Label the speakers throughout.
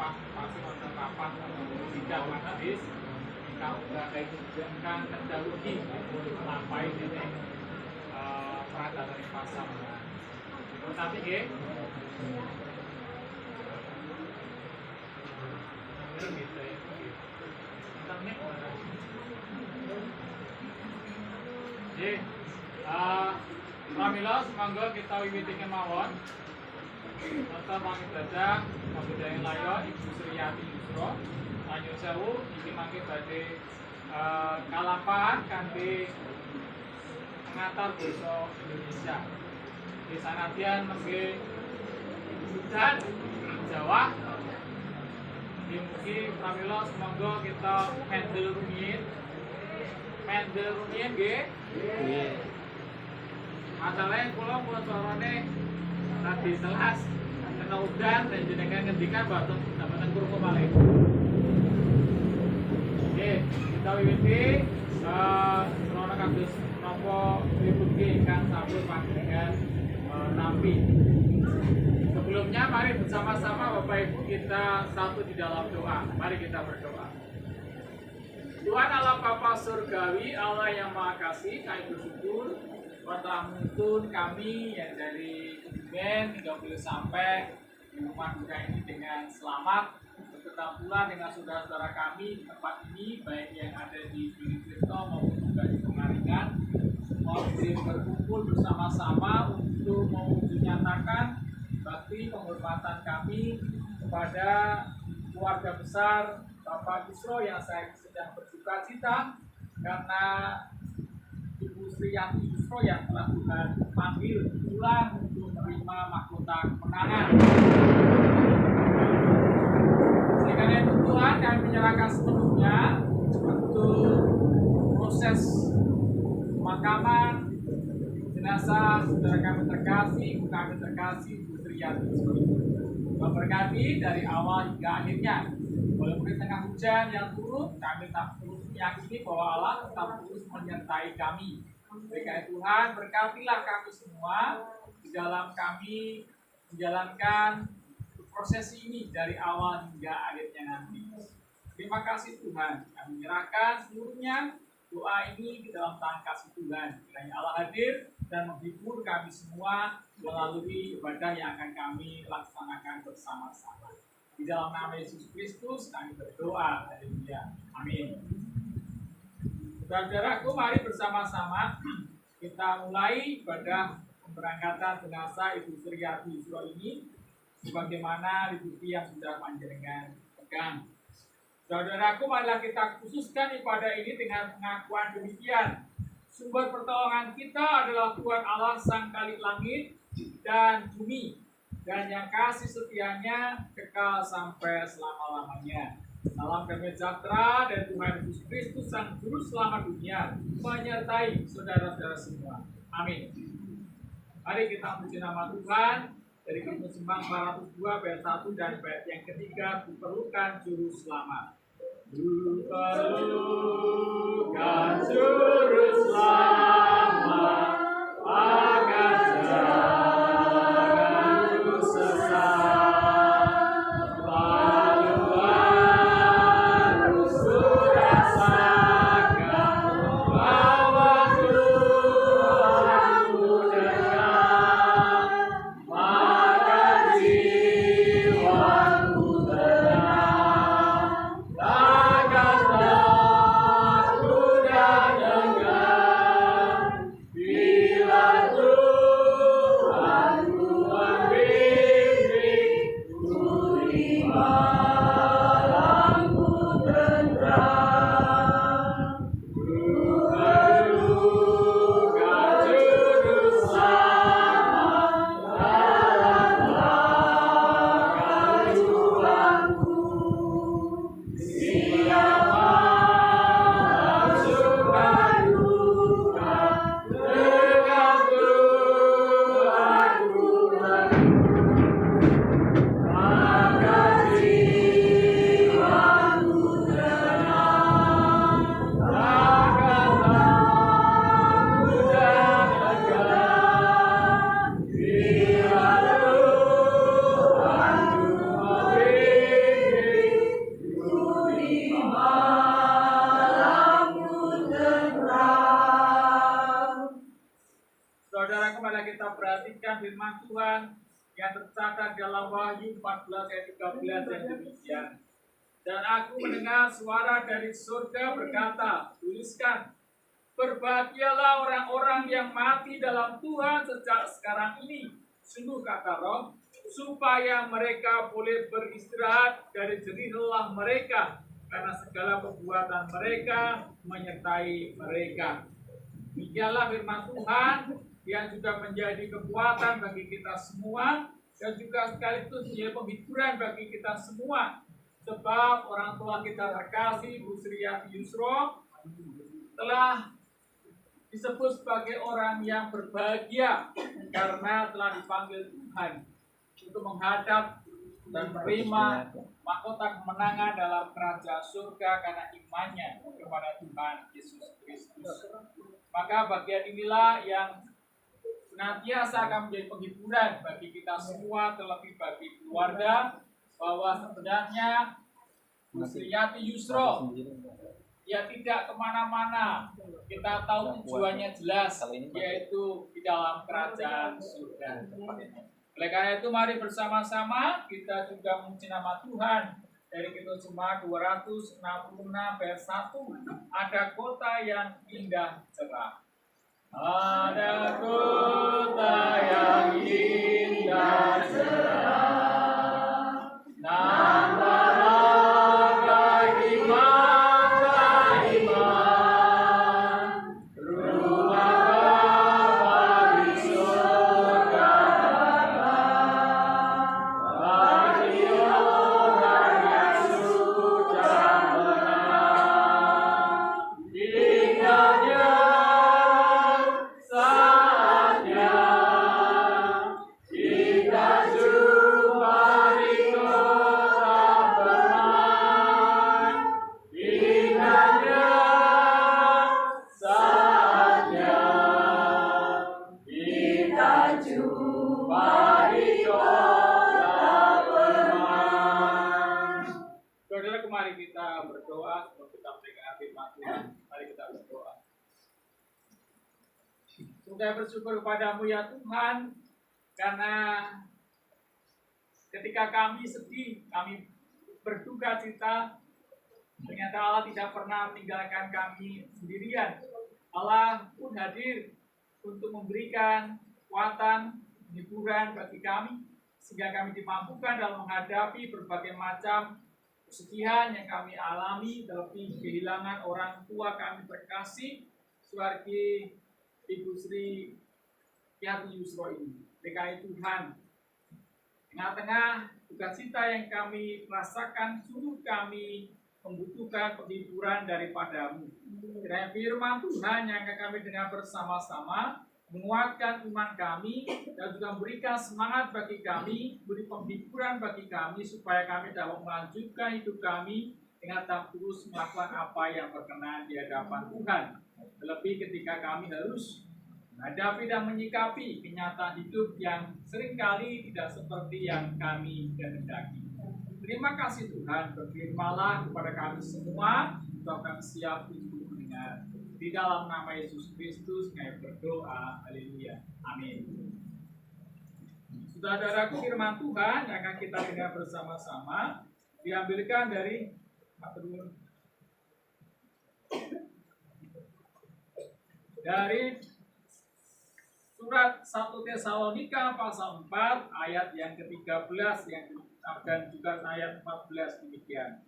Speaker 1: rapat pasti wonten rapat sidang majelis ingkang ugi ingkang kendhalugi lampahi dening peradaban pasar. Tapi nggih pramila semangga kita wiwiti kemawon. Nonton mangke dadah Kabudayaan Layo Ibu Sriyati Yusra Anyun Sewu iki mangke badhe kalampahan kanthi pengantar basa Indonesia. Di sanadyan mengke dan Jawa mugi pramila semangga kita mendel rumiyin nggih. Nggih. Masalahnya kula suarane tadi selas kena udan dan jenengan ngendikan batuk dapatan kurung malih. Oke, kita wiwiti selana kados napa wiwiti ingkang sampun panjenengan nampi. Sebelumnya mari bersama-sama Bapak Ibu kita satu di dalam doa. Mari kita berdoa. Tuhan Allah Bapa Surgawi, Allah yang Maha Kasih, kami bersyukur telah menuntun kami yang dari Kebumen 30 sampai di rumah duka ini dengan selamat, beserta pula dengan saudara-saudara kami di tempat ini, baik yang ada di Gili Krishna maupun juga di Pengaringan, semua bisa berkumpul bersama-sama untuk menyatakan bakti penghormatan kami kepada keluarga besar Bapak Yusra yang saya sedang bersuka cita karena Ibu Sriyati Yusra yang telah Tuhan panggil pulang untuk menerima mahkota kemenangan. Sehingga itu Tuhan kami menyerahkan sepenuhnya untuk proses pemakaman jenazah saudara kami terkasih, ibu kami terkasih, Ibu Sriyati Yusra. Memberkati dari awal hingga akhirnya. Walaupun di tengah hujan yang turun, kami tak perlu meyakini bahwa Allah tetap terus menyertai kami. Berkat Tuhan, berkatilah kami semua di dalam kami menjalankan prosesi ini dari awal hingga akhirnya nanti. Terima kasih Tuhan, kami menyerahkan seluruhnya doa ini di dalam tangan kasih Tuhan. Kiranya Allah hadir dan menghibur kami semua melalui ibadah yang akan kami laksanakan bersama-sama. Di dalam nama Yesus Kristus kami berdoa. Haleluya. Amin. Saudaraku, mari bersama-sama kita mulai ibadah pemberangkatan jenazah Ibu Sriyati Yusra ini sebagaimana liturgi yang sudah panjenengan pegang. Saudaraku, marilah kita khususkan ibadah ini dengan pengakuan demikian. Sumber pertolongan kita adalah Tuhan Allah Sang Khalik Langit dan Bumi, dan yang kasih setianya kekal sampai selama-lamanya. Salam damai sejahtera dan Tuhan Yesus Kristus Sang Juru Selamat dunia menyertai saudara-saudara semua. Amin. Mari kita puji nama Tuhan. Dari Kisah Sembang 402 bait 1 dan bait yang ketiga, diperlukan Juru Selamat. Diperlukan Juru Selamat agar perhatikan firman Tuhan yang tercatat dalam Wahyu 14 ayat 13 yang demikian. Dan aku mendengar suara dari surga berkata, tuliskan, berbahagialah orang-orang yang mati dalam Tuhan sejak sekarang ini. Sungguh kata Roh, supaya mereka boleh beristirahat dari jerih lelah mereka, karena segala perbuatan mereka menyertai mereka. Demikianlah firman Tuhan yang juga menjadi kekuatan bagi kita semua dan juga sekaligus menjadi penghiburan bagi kita semua. Sebab orang tua kita terkasih, Bu Sriyati Yusro, telah disebut sebagai orang yang berbahagia karena telah dipanggil Tuhan untuk menghadap dan menerima mahkota kemenangan dalam kerajaan surga karena imannya kepada Tuhan Yesus Kristus. Maka bagian inilah yang senantiasa akan menjadi penghiburan bagi kita semua, terlebih bagi keluarga, bahwa sebenarnya Bu Sriyati Yusro ya tidak kemana-mana. Kita tahu tujuannya jelas, yaitu di dalam kerajaan surga. Oleh karena itu mari bersama-sama kita juga memuji nama Tuhan. Dari Kidung Jemaat 266 ayat 1, ada kota yang indah cerah. Ada kota yang indah cerah, nampak bagi mata iman, rumah Bapa di surga bagi orang yang sudah menang. Indahnya saatnya kita jumpa di kota bermain. Indahnya saatnya kita jumpa di kota bermain. Saudara, kemari kita berdoa sebelum kita mendengar firman Tuhan. Mari kita berdoa. Sungguh bersyukur kepadamu ya Tuhan, karena ketika kami sedih, kami berduka cita, ternyata Allah tidak pernah meninggalkan kami sendirian. Allah pun hadir untuk memberikan kekuatan, hiburan bagi kami, sehingga kami dimampukan dalam menghadapi berbagai macam kesedihan yang kami alami, terlebih kehilangan orang tua kami terkasih, Suwargi Ibu Sri Yati Yusro ini. Oleh Tuhan, tengah-tengah sukacita yang kami rasakan, sungguh kami membutuhkan penghiburan daripadamu. Kiranya firman Tuhan yang akan kami dengar bersama-sama menguatkan iman kami dan juga memberikan semangat bagi kami, beri penghiburan bagi kami supaya kami dapat melanjutkan hidup kami dengan tak terus melakukan apa yang berkenan di hadapan Tuhan. Terlebih ketika kami harus menghadapi dan menyikapi kenyataan hidup yang seringkali tidak seperti yang kami kehendaki. Terima kasih Tuhan, berfirmanlah kepada kami semua, bahwa kami siap untuk mendengar. Di dalam nama Yesus Kristus kami berdoa, haleluya, amin. Saudara-saudaraku, firman Tuhan yang akan kita dengar bersama-sama diambilkan dari surat 1 Tesalonika pasal 4 ayat yang ke-13 yang dan juga ayat 14 demikian.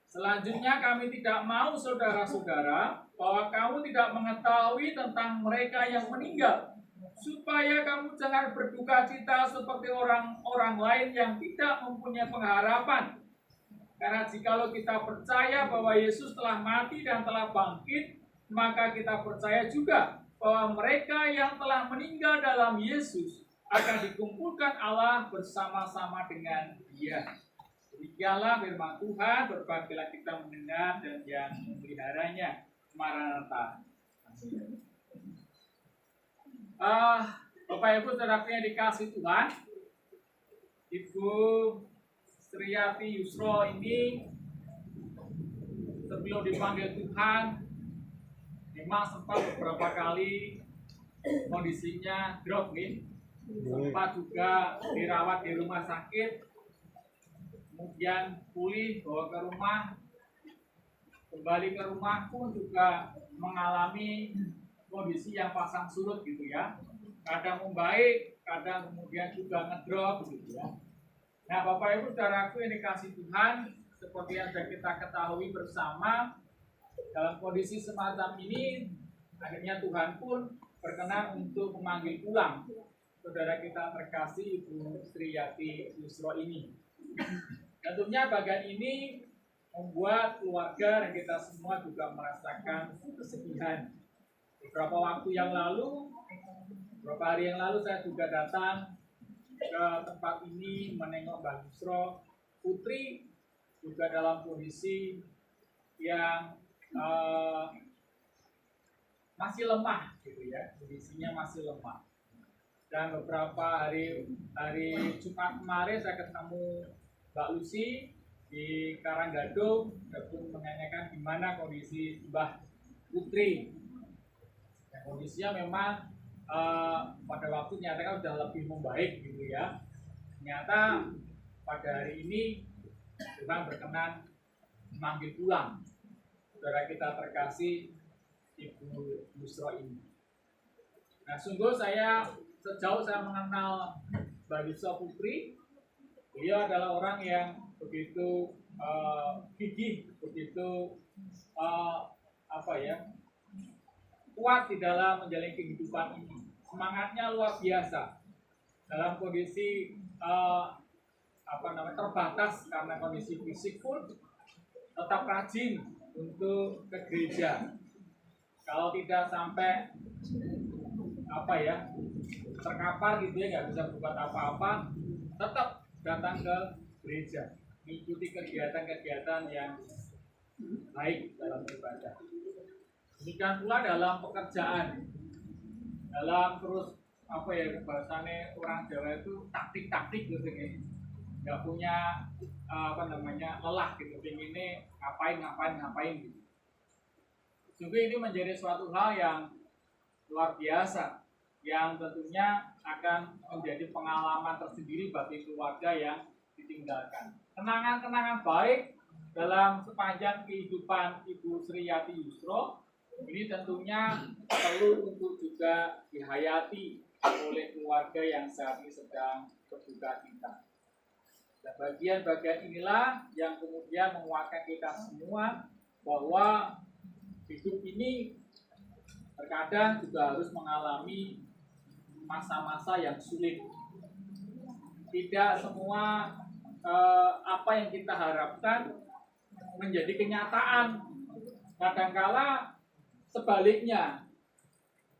Speaker 1: Selanjutnya kami tidak mau saudara-saudara bahwa kamu tidak mengetahui tentang mereka yang meninggal, supaya kamu jangan berduka cita seperti orang-orang lain yang tidak mempunyai pengharapan. Karena jikalau kita percaya bahwa Yesus telah mati dan telah bangkit, maka kita percaya juga bahwa mereka yang telah meninggal dalam Yesus akan dikumpulkan Allah bersama-sama dengan Dia. Demikianlah firman Tuhan, berbahagialah kita mendengar dan yang memeliharanya. Maranatha. Bapak Ibu saudaraku yang dikasih Tuhan, Ibu Sriyati Yusro ini sebelum dipanggil Tuhan memang sempat beberapa kali kondisinya drop nih, sempat juga dirawat di rumah sakit, kemudian pulih, bawa ke rumah, kembali ke rumah pun juga mengalami kondisi yang pasang surut gitu ya. Kadang membaik, kadang kemudian juga ngedrop gitu ya. Nah Bapak Ibu saudaraku yang dikasih Tuhan, seperti yang sudah kita ketahui bersama, dalam kondisi semacam ini akhirnya Tuhan pun berkenan untuk memanggil pulang saudara kita terkasih Ibu Sriyati Yusro ini. Tentunya bagian ini membuat keluarga dan kita semua juga merasakan kesedihan. Beberapa waktu yang lalu, beberapa hari yang lalu saya juga datang ke tempat ini menengok Mbak Yusro Putri, juga dalam kondisi yang masih lemah gitu ya, kondisinya masih lemah. Dan beberapa hari Jumat kemarin saya ketemu Mbak Lucy di Karanggadung, dan pun menanyakan gimana kondisi Mbah Putri. Dan kondisinya memang pada waktu nyata kan sudah lebih membaik gitu ya. Ternyata pada hari ini Tuhan berkenan memanggil pulang saudara kita terkasih Ibu Yusro ini. Nah sungguh sejauh saya mengenal Mbak Yusro Putri, beliau adalah orang yang begitu gigih, begitu kuat di dalam menjalani kehidupan ini. Semangatnya luar biasa dalam kondisi terbatas karena kondisi fisik pun tetap rajin untuk ke gereja. Kalau tidak sampai terkapar gitu ya, nggak bisa berbuat apa-apa, tetap datang ke gereja, mengikuti kegiatan-kegiatan yang baik dalam ibadah. Demikian pula dalam pekerjaan, dalam terus bahasanya orang Jawa itu taktik-taktik gitu ya, nggak punya lelah gitu, pengennya ngapain gitu. Sungguh ini menjadi suatu hal yang luar biasa, yang tentunya akan menjadi pengalaman tersendiri bagi keluarga yang ditinggalkan. Kenangan-kenangan baik dalam sepanjang kehidupan Ibu Sriyati Yusro ini tentunya perlu untuk juga dihayati oleh keluarga yang saat ini sedang berduka cita. Dan bagian-bagian inilah yang kemudian menguatkan kita semua bahwa hidup ini terkadang juga harus mengalami masa-masa yang sulit. Tidak semua apa yang kita harapkan menjadi kenyataan. Kadangkala sebaliknya,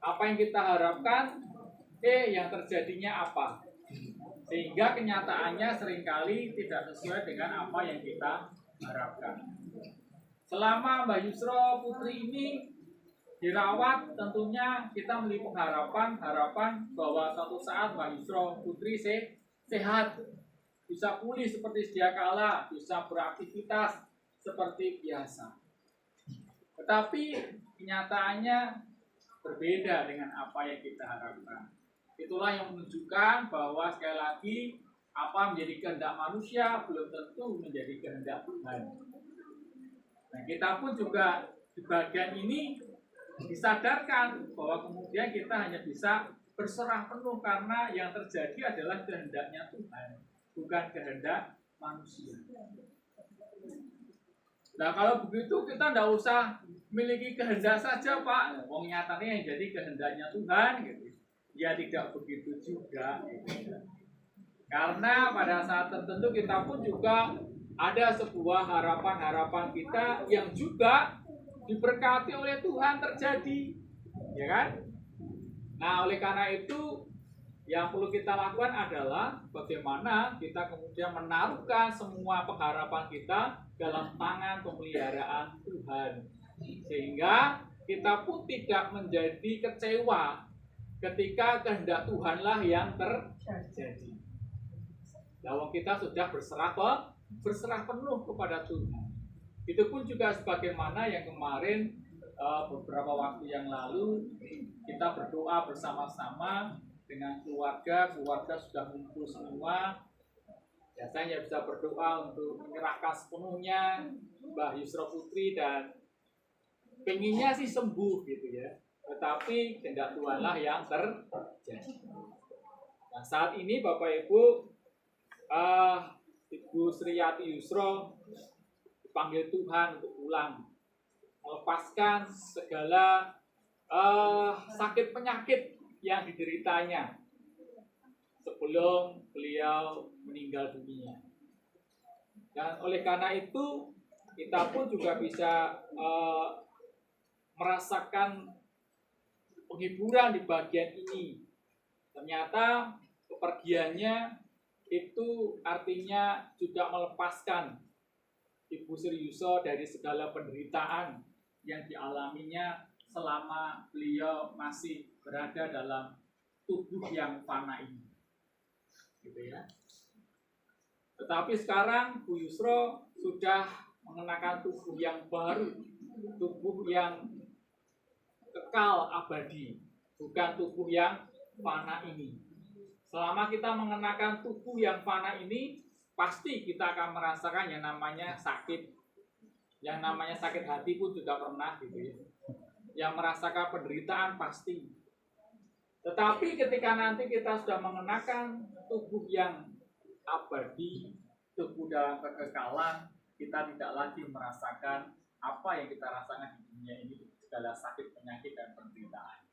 Speaker 1: apa yang kita harapkan, yang terjadinya apa, sehingga kenyataannya seringkali tidak sesuai dengan apa yang kita harapkan. Selama Mbak Yusro Putri ini dirawat, tentunya kita memiliki harapan bahwa suatu saat Mbak Yusro Putri sehat, bisa pulih seperti sedia kala, bisa beraktivitas seperti biasa. Tetapi kenyataannya berbeda dengan apa yang kita harapkan. Itulah yang menunjukkan bahwa sekali lagi apa menjadi kehendak manusia belum tentu menjadi kehendak Tuhan. Nah, kita pun juga di bagian ini disadarkan bahwa kemudian kita hanya bisa berserah penuh karena yang terjadi adalah kehendaknya Tuhan, bukan kehendak manusia. Nah kalau begitu kita tidak usah memiliki kehendak saja Pak. Wong nyatanya yang jadi kehendaknya Tuhan gitu. Ya tidak begitu juga gitu. Karena pada saat tertentu kita pun juga ada sebuah harapan-harapan kita yang juga diberkati oleh Tuhan terjadi. Ya kan? Nah oleh karena itu yang perlu kita lakukan adalah bagaimana kita kemudian menaruhkan semua pengharapan kita dalam tangan pemeliharaan Tuhan. Sehingga kita pun tidak menjadi kecewa ketika kehendak Tuhanlah yang terjadi. Lalu kita sudah berserah penuh kepada Tuhan. Itu pun juga sebagaimana yang kemarin beberapa waktu yang lalu kita berdoa bersama-sama dengan keluarga sudah kumpul semua. Biasanya bisa berdoa untuk menyerahkan sepenuhnya Mbah Yusro Putri dan pengennya sih sembuh gitu ya. Tetapi kehendak Tuhanlah yang terjadi. Nah saat ini Bapak Ibu, Ibu Sriyati Yusro dipanggil Tuhan untuk pulang, melepaskan segala sakit penyakit yang dideritanya sebelum beliau meninggal dunia. Dan oleh karena itu kita pun juga bisa merasakan penghiburan di bagian ini. Ternyata kepergiannya itu artinya juga melepaskan Ibu Sri Yuso dari segala penderitaan yang dialaminya selama beliau masih berada dalam tubuh yang fana ini, gitu ya. Tetapi sekarang Bu Yusro sudah mengenakan tubuh yang baru, tubuh yang kekal abadi, bukan tubuh yang fana ini. Selama kita mengenakan tubuh yang fana ini, pasti kita akan merasakan yang namanya sakit. Yang namanya sakit hati pun juga pernah gitu ya. Yang merasakan penderitaan pasti. Tetapi ketika nanti kita sudah mengenakan tubuh yang abadi, tubuh dalam kekekalan, kita tidak lagi merasakan apa yang kita rasakan di dunia ini, segala sakit, penyakit, dan penderitaan.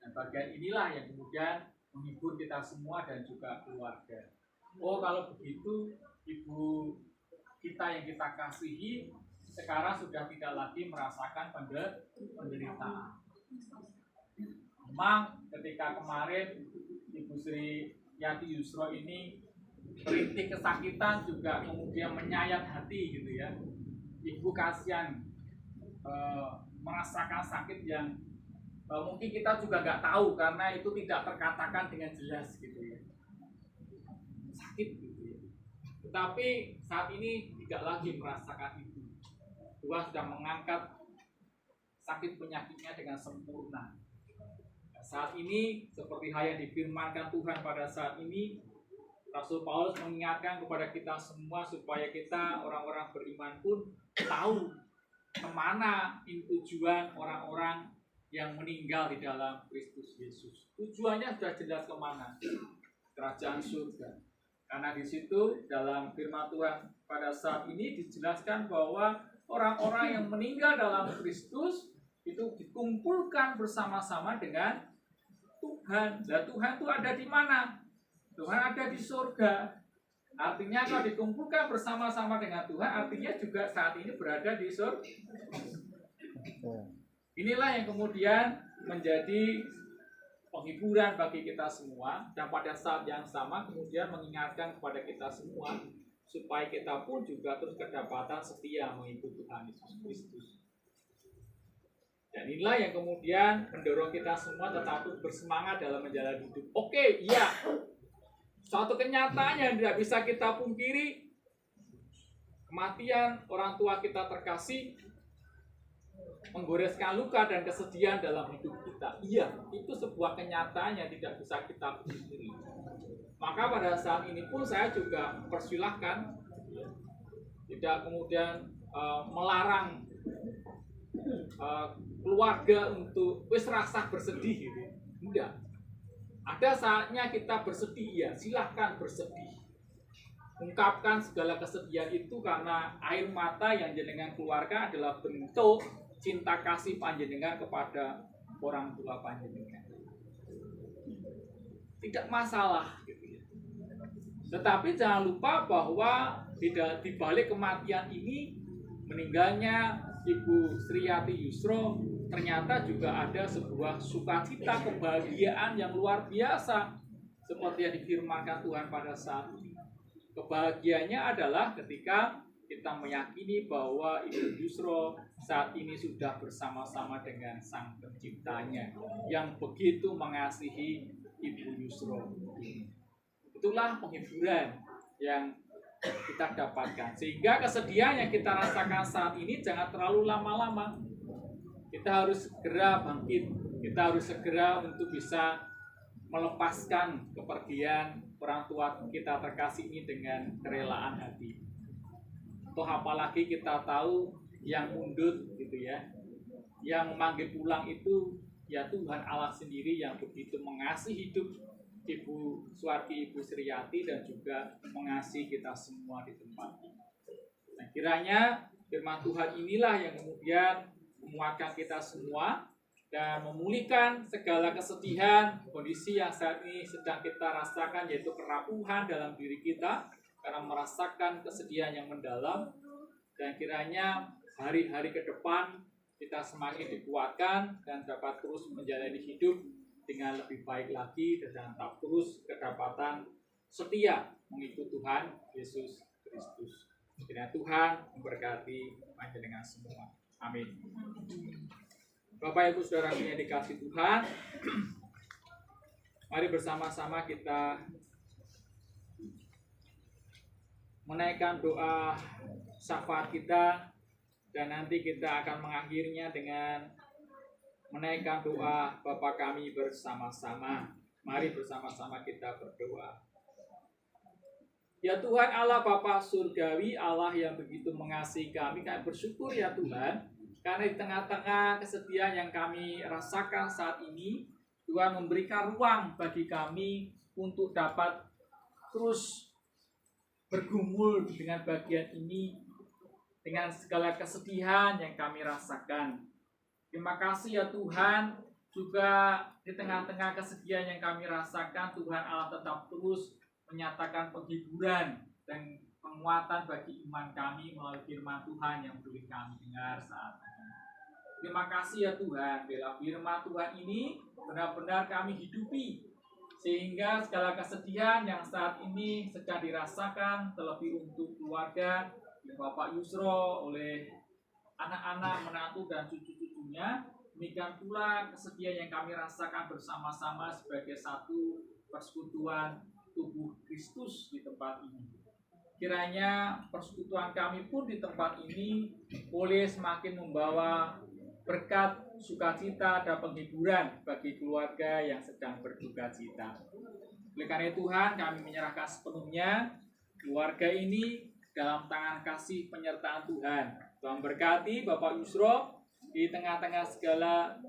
Speaker 1: Dan bagian inilah yang kemudian menghibur kita semua dan juga keluarga. Oh, kalau begitu ibu kita yang kita kasihi sekarang sudah tidak lagi merasakan penderitaan. Memang ketika kemarin Ibu Sri Yati Yusro ini merintih kesakitan juga kemudian menyayat hati gitu ya. Ibu kasihan merasakan sakit yang mungkin kita juga nggak tahu karena itu tidak terkatakan dengan jelas gitu ya. Sakit gitu ya. Tetapi saat ini tidak lagi merasakan itu. Tuhan sudah mengangkat sakit penyakitnya dengan sempurna. Nah, saat ini seperti hal yang difirmankan Tuhan pada saat ini, Rasul Paulus mengingatkan kepada kita semua supaya kita orang-orang beriman pun tahu kemana tujuan orang-orang yang meninggal di dalam Kristus Yesus. Tujuannya sudah jelas kemana? Kerajaan surga. Karena di situ dalam firman Tuhan pada saat ini dijelaskan bahwa orang-orang yang meninggal dalam Kristus itu dikumpulkan bersama-sama dengan Tuhan. Dan Tuhan itu ada di mana? Tuhan ada di surga. Artinya kalau dikumpulkan bersama-sama dengan Tuhan, artinya juga saat ini berada di surga. Inilah yang kemudian menjadi penghiburan bagi kita semua, dan pada saat yang sama kemudian mengingatkan kepada kita semua supaya kita pun juga terus kedapatan setia mengikuti Tuhan Yesus Kristus. Dan inilah yang kemudian mendorong kita semua tetap bersemangat dalam menjalani hidup. Oke, iya. Suatu kenyataan yang tidak bisa kita pungkiri, kematian orang tua kita terkasih menggoreskan luka dan kesedihan dalam hidup kita. Iya, itu sebuah kenyataan yang tidak bisa kita pungkiri. Maka pada saat ini pun saya juga persilahkan, tidak kemudian melarang keluarga untuk wis rasah bersedih gitu. Enggak. Ada saatnya kita bersedih, ya silahkan bersedih. Ungkapkan segala kesedihan itu karena air mata yang jenengan keluarga adalah bentuk cinta kasih panjenengan kepada orang tua panjenengan. Tidak masalah gitu ya. Tetapi jangan lupa bahwa di balik kematian ini, meninggalnya Ibu Sriyati Yusro, ternyata juga ada sebuah sukacita, kebahagiaan yang luar biasa seperti yang difirmankan Tuhan pada saat ini. Kebahagiaannya adalah ketika kita meyakini bahwa Ibu Yusro saat ini sudah bersama-sama dengan Sang Penciptanya yang begitu mengasihi Ibu Yusro. Itulah penghiburan yang kita dapatkan. Sehingga kesedihan yang kita rasakan saat ini jangan terlalu lama-lama. Kita harus segera bangkit. Kita harus segera untuk bisa melepaskan kepergian orang tua kita terkasih ini dengan kerelaan hati. Toh apalagi kita tahu yang undut gitu ya, yang memanggil pulang itu ya Tuhan Allah sendiri yang begitu mengasihi hidup Ibu Suwargi, Ibu Sriati, dan juga mengasihi kita semua di tempat ini. Nah, kiranya firman Tuhan inilah yang kemudian menguatkan kita semua dan memulihkan segala kesedihan, kondisi yang saat ini sedang kita rasakan, yaitu kerapuhan dalam diri kita karena merasakan kesedihan yang mendalam. Dan kiranya hari-hari ke depan kita semakin dikuatkan dan dapat terus menjalani hidup dengan lebih baik lagi dan tetap terus kedapatan setia mengikut Tuhan Yesus Kristus. Kiranya Tuhan memberkati panjenengan semua. Amin. Bapak Ibu Saudara yang dikasih Tuhan, mari bersama-sama kita menaikkan doa syafaat kita, dan nanti kita akan mengakhirinya dengan menaikkan doa Bapa kami bersama-sama. Mari bersama-sama kita berdoa. Ya Tuhan Allah Bapa Surgawi, Allah yang begitu mengasihi kami bersyukur ya Tuhan, karena di tengah-tengah kesedihan yang kami rasakan saat ini, Tuhan memberikan ruang bagi kami untuk dapat terus bergumul dengan bagian ini, dengan segala kesedihan yang kami rasakan. Terima kasih ya Tuhan, juga di tengah-tengah kesedihan yang kami rasakan, Tuhan Allah tetap terus menyatakan penghiburan dan penguatan bagi iman kami melalui firman Tuhan yang boleh kami dengar saat ini. Terima kasih ya Tuhan, bila firman Tuhan ini benar-benar kami hidupi, sehingga segala kesedihan yang saat ini sedang dirasakan, terlebih untuk keluarga Bapak Yusro, oleh anak-anak, menantu, dan cucu-cucunya, demikian pula kesedihan yang kami rasakan bersama-sama sebagai satu persekutuan tubuh Kristus di tempat ini. Kiranya persekutuan kami pun di tempat ini boleh semakin membawa berkat, sukacita, dan penghiburan bagi keluarga yang sedang berduka cita. Oleh karena Tuhan, kami menyerahkan sepenuhnya keluarga ini dalam tangan kasih penyertaan Tuhan. Tuhan berkati Bapak Yusro di tengah-tengah segala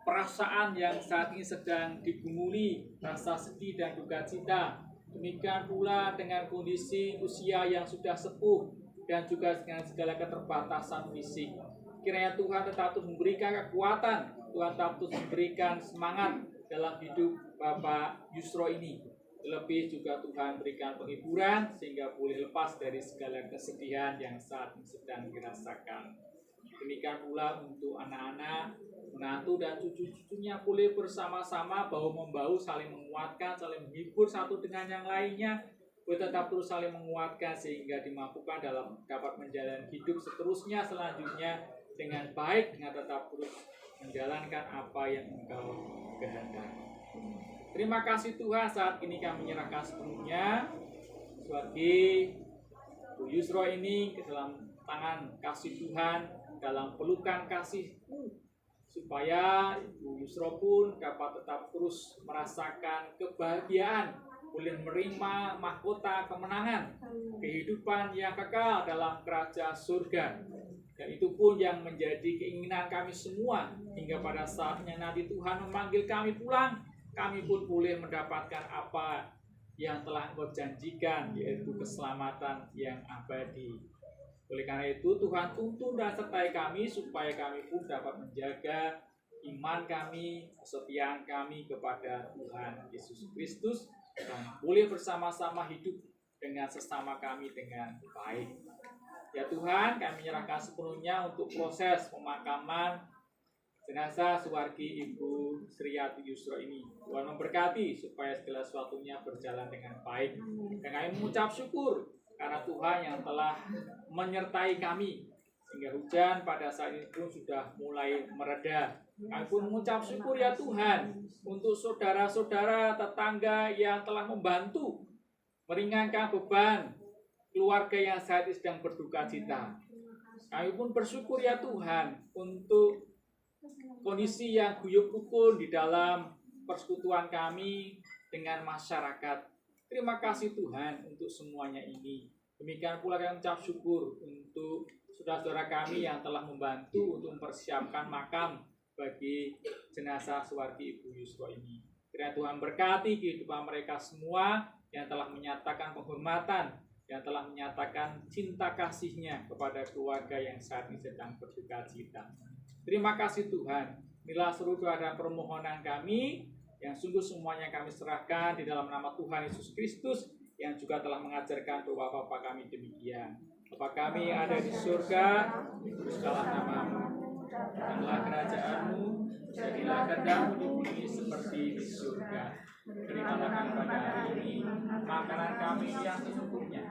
Speaker 1: perasaan yang saat ini sedang digumuli, rasa sedih dan duka cita. Demikian pula dengan kondisi usia yang sudah sepuh dan juga dengan segala keterbatasan fisik. Kiranya Tuhan tetap memberikan kekuatan, Tuhan tetap memberikan semangat dalam hidup Bapak Yusro ini. Lebih juga Tuhan berikan penghiburan sehingga boleh lepas dari segala kesedihan yang saat ini sedang dirasakan. Demikian pula untuk anak-anak, menantu, dan cucu-cucunya boleh bersama-sama bahu-membahu saling menguatkan, saling menghibur satu dengan yang lainnya, boleh tetap terus saling menguatkan sehingga dimampukan dalam dapat menjalani hidup seterusnya selanjutnya dengan baik, dengan tetap terus menjalankan apa yang Engkau kehendaki. Terima kasih Tuhan, saat ini kami menyerahkan sepenuhnya Suwargi Bu Yusro ini ke dalam tangan kasih Tuhan, dalam pelukan kasih-Mu, supaya Ibu Yusro pun dapat tetap terus merasakan kebahagiaan, boleh menerima mahkota kemenangan, kehidupan yang kekal dalam kerajaan surga. Dan itu pun yang menjadi keinginan kami semua, hingga pada saatnya nanti Tuhan memanggil kami pulang, kami pun boleh mendapatkan apa yang telah Engkau janjikan, yaitu keselamatan yang abadi. Oleh karena itu Tuhan tuntun dan sertai kami supaya kami pun dapat menjaga iman kami, kesetiaan kami kepada Tuhan Yesus Kristus, dan boleh bersama-sama hidup dengan sesama kami dengan baik. Ya Tuhan, kami menyerahkan sepenuhnya untuk proses pemakaman jenazah Suwargi Ibu Sriati Yusro ini. Tuhan memberkati supaya segala sesuatunya berjalan dengan baik. Dan kami mengucap syukur karena Tuhan yang telah menyertai kami, sehingga hujan pada saat ini pun sudah mulai mereda. Kami pun mengucap syukur ya Tuhan untuk saudara-saudara tetangga yang telah membantu meringankan beban keluarga yang saat ini sedang berduka cita. Kami pun bersyukur ya Tuhan untuk kondisi yang guyup rukun di dalam persekutuan kami dengan masyarakat. Terima kasih Tuhan untuk semuanya ini. Demikian pula kami ucap syukur untuk saudara-saudara kami yang telah membantu untuk mempersiapkan makam bagi jenazah Suwardi Ibu Yusro ini. Kiranya Tuhan berkati kehidupan mereka semua yang telah menyatakan penghormatan, yang telah menyatakan cinta kasihnya kepada keluarga yang saat ini sedang berduka cita. Terima kasih Tuhan. Inilah seluruh doa dan permohonan kami yang sungguh semuanya kami serahkan di dalam nama Tuhan Yesus Kristus yang juga telah mengajarkan doa Bapa kami demikian. Bapa kami yang ada di surga, dikuduskanlah namamu, datanglah kerajaanmu, jadilah kehendakmu di bumi seperti di surga. Berikanlah kami pada hari ini makanan kami yang sesungguhnya,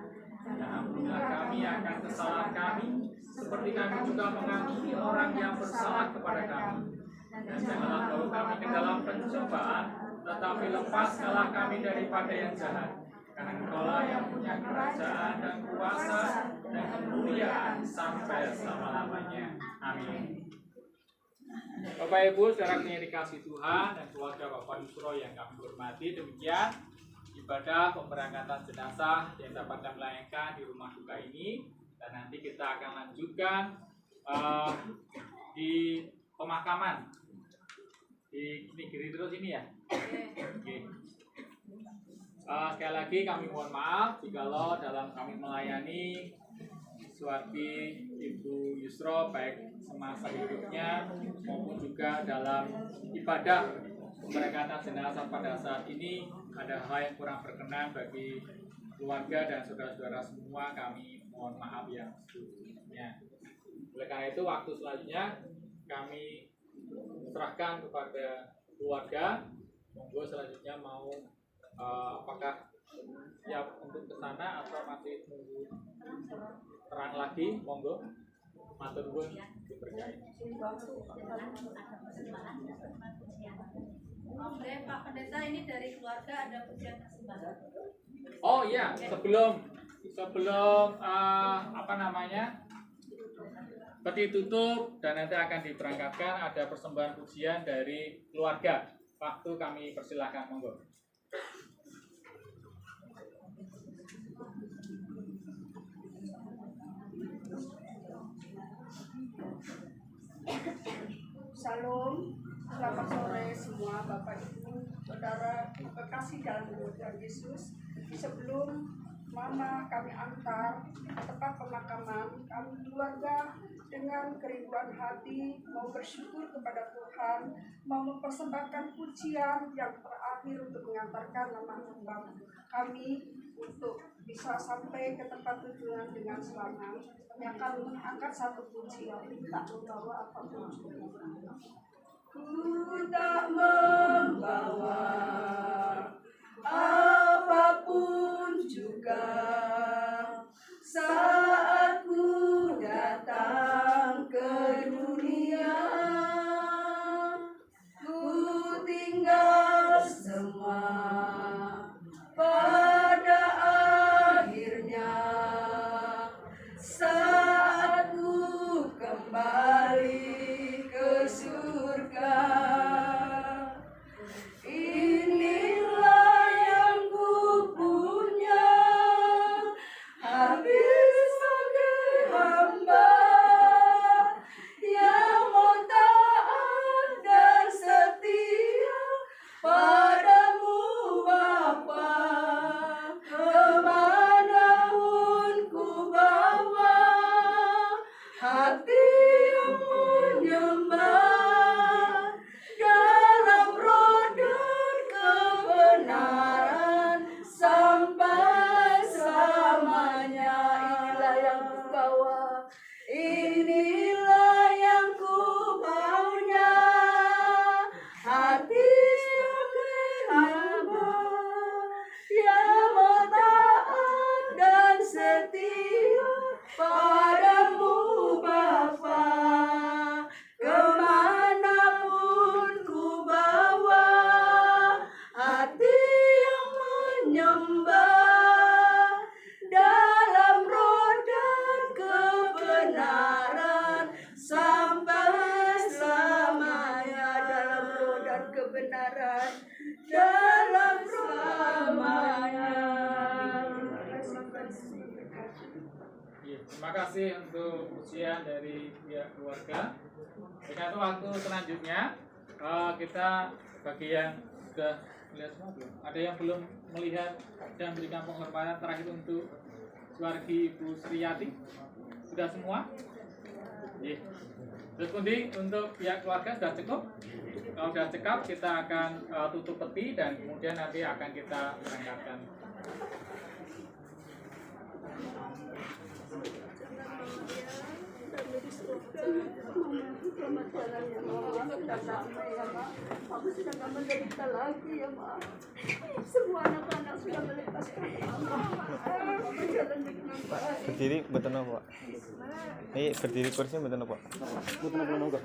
Speaker 1: dan ampunilah kami akan kesalahan kami, seperti kami juga mengampuni orang yang bersalah kepada kami. Dan janganlah bawa kami ke dalam pencobaan, tetapi lepaskanlah kami daripada yang jahat. Karena Engkaulah yang punya kerajaan dan kuasa dan kemuliaan sampai selama-lamanya. Amin. Bapak Ibu, saudara yang dikasihi Tuhan dan keluarga Bapak Yusro yang kami hormati, demikian ibadah pemberangkatan jenazah yang dapat kami layankan di rumah duka ini. Dan nanti kita akan lanjutkan di pemakaman di kiri terus ini ya. Oke. Sekali lagi kami mohon maaf jikalau dalam kami melayani Suwardi Ibu Yusro baik semasa hidupnya maupun juga dalam ibadah pemberangkatan jenazah pada saat ini ada hal yang kurang berkenan bagi keluarga dan saudara-saudara semua, kami mohon maaf yang sebelumnya. Oleh karena itu waktu selanjutnya kami serahkan kepada keluarga. Monggo selanjutnya mau apakah siap untuk ke sana atau masih tunggu terang lagi? Monggo. Matur nuwun diberkahi.
Speaker 2: Oke, Pak Pendeta, ini dari keluarga ada pujian persembahan.
Speaker 1: Oh iya, sebelum peti tutup dan nanti akan diberangkatkan, ada persembahan pujian dari keluarga. Waktu kami persilahkan, monggo.
Speaker 3: Salam, selamat sore semua Bapak Ibu, Saudara kekasih dalam Tuhan Yesus. Sebelum Mama kami antar ke tempat pemakaman, kami keluarga dengan kerinduan hati mau bersyukur kepada Tuhan, mau mempersembahkan pujian yang terakhir untuk mengantarkan nama Tuhan kami untuk bisa sampai ke tempat tujuan dengan selamat. Kami akan mengangkat satu pujian, tak membawa apapun juga. Ku tak membawa apapun juga saat ku datang ke dunia. Ku tinggal semua pada akhirnya saat ku kembali ke surga. Inilah yang ku punya, habis sebagai hamba yang mau taat dan setia padamu Bapa. Kemanapun ku bawa hati yang menyembah dalam roh dan kebenaran sampai selamanya. Inilah yang ku bawa, inilah yang ku maunya, hati sebagai hamba yang mau taat dan setia padamu Bapa. Kemanapun ku bawa hati yang menyembah dalam roh dan kebenaran
Speaker 1: Terima kasih untuk ujian dari pihak keluarga. Dengan waktu selanjutnya kita bagi yang sudah melihat semua belum? Ada yang belum melihat dan berikan penghormatan terakhir untuk Suwargi Ibu Sriyati? Sudah semua? Iya. Terus kemudian untuk pihak keluarga sudah cukup? Kalau sudah cukup kita akan tutup peti dan kemudian nanti akan kita berangkatkan.
Speaker 3: Selamat jalan ya Mama, sudah damai ya Ma. Aku sudah gak menderita lagi ya Ma. Semua anak-anak sudah melepaskan Mama. Aku berjalan dengan baik.
Speaker 4: Berdiri betul apa, Pak? Ini berdiri kursinya betul apa?
Speaker 5: Betul enggak?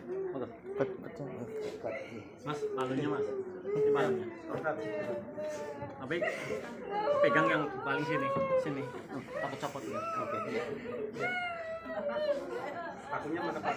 Speaker 5: Mas, palunya Mas. Ini palunya. Tapi pegang yang paling sini. Takut copot ya. Oke. Pakunya mana Pak?